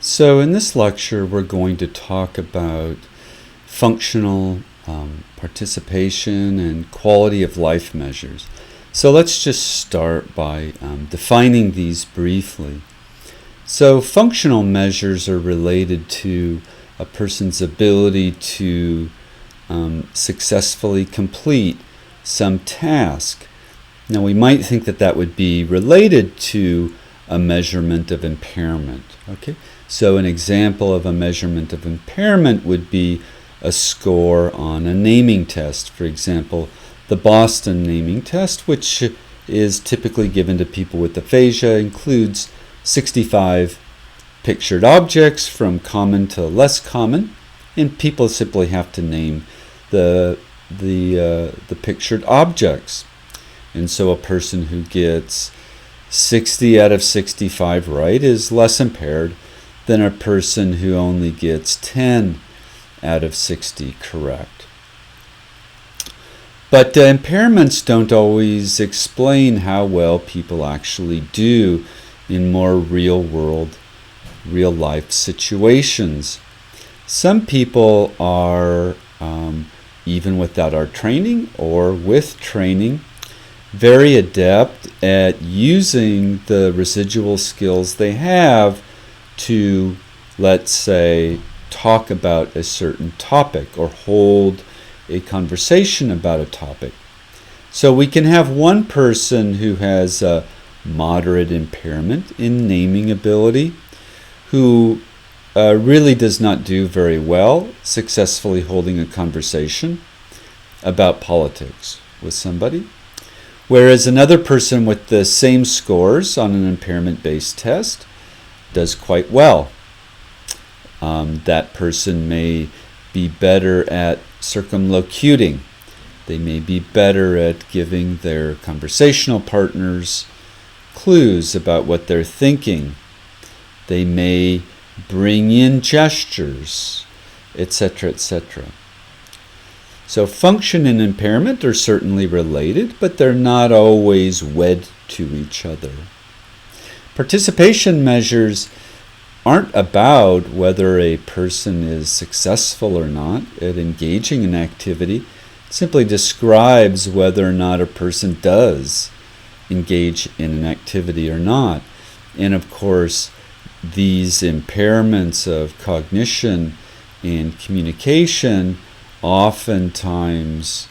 So in this lecture, we're going to talk about functional participation and quality of life measures. So let's just start by defining these briefly. So functional measures are related to a person's ability to successfully complete some task. Now we might think that that would be related to a measurement of impairment. Okay, so an example of a measurement of impairment would be a score on a naming test. For example, the Boston naming test, which is typically given to people with aphasia, includes 65 pictured objects from common to less common, and people simply have to name the pictured objects. And so a person who gets 60 out of 65 right is less impaired than a person who only gets 10 out of 60 correct. But impairments don't always explain how well people actually do in more real-world, real-life situations. Some people are, even without our training or with training, very adept at using the residual skills they have to, let's say, talk about a certain topic or hold a conversation about a topic. So we can have one person who has a moderate impairment in naming ability, who really does not do very well successfully holding a conversation about politics with somebody. Whereas another person with the same scores on an impairment-based test does quite well. That person may be better at circumlocuting. They may be better at giving their conversational partners clues about what they're thinking. They may bring in gestures, etc., etc. So function and impairment are certainly related, but they're not always wed to each other. Participation measures aren't about whether a person is successful or not at engaging in activity. It simply describes whether or not a person does engage in an activity or not. And of course, these impairments of cognition and communication oftentimes,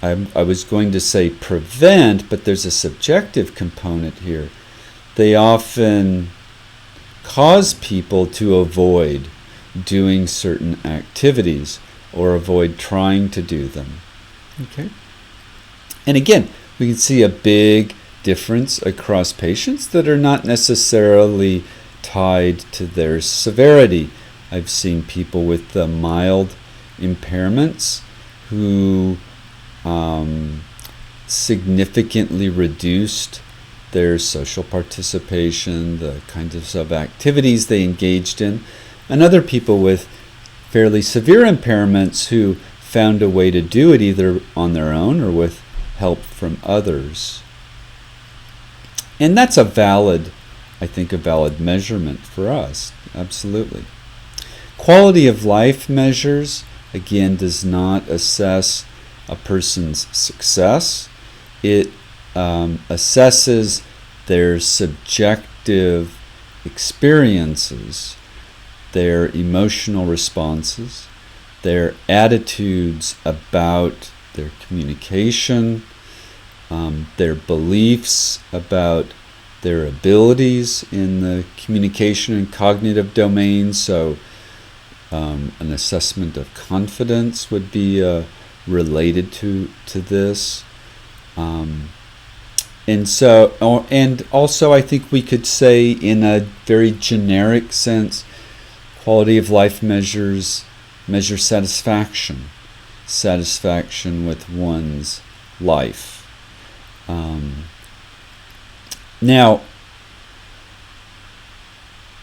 I was going to say prevent, but there's a subjective component here. They often cause people to avoid doing certain activities or avoid trying to do them. Okay? And again, we can see a big difference across patients that are not necessarily tied to their severity. I've seen people with mild impairments who significantly reduced their social participation, the kinds of activities they engaged in, and other people with fairly severe impairments who found a way to do it either on their own or with help from others. And that's a valid measurement for us, absolutely. Quality of life measures, again, does not assess a person's success. It assesses their subjective experiences, their emotional responses, their attitudes about their communication, their beliefs about their abilities in the communication and cognitive domains. So an assessment of confidence would be related to this. And also I think we could say, in a very generic sense, quality of life measures measure satisfaction with one's life. Now,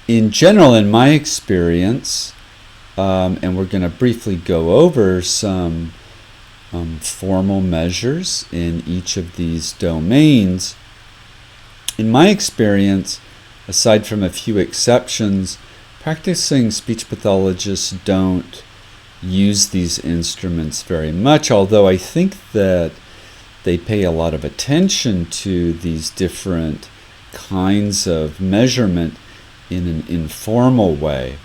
in general, in my experience, and we're going to briefly go over some formal measures in each of these domains, In my experience, aside from a few exceptions, practicing speech pathologists don't use these instruments very much, although I think that they pay a lot of attention to these different kinds of measurement in an informal way.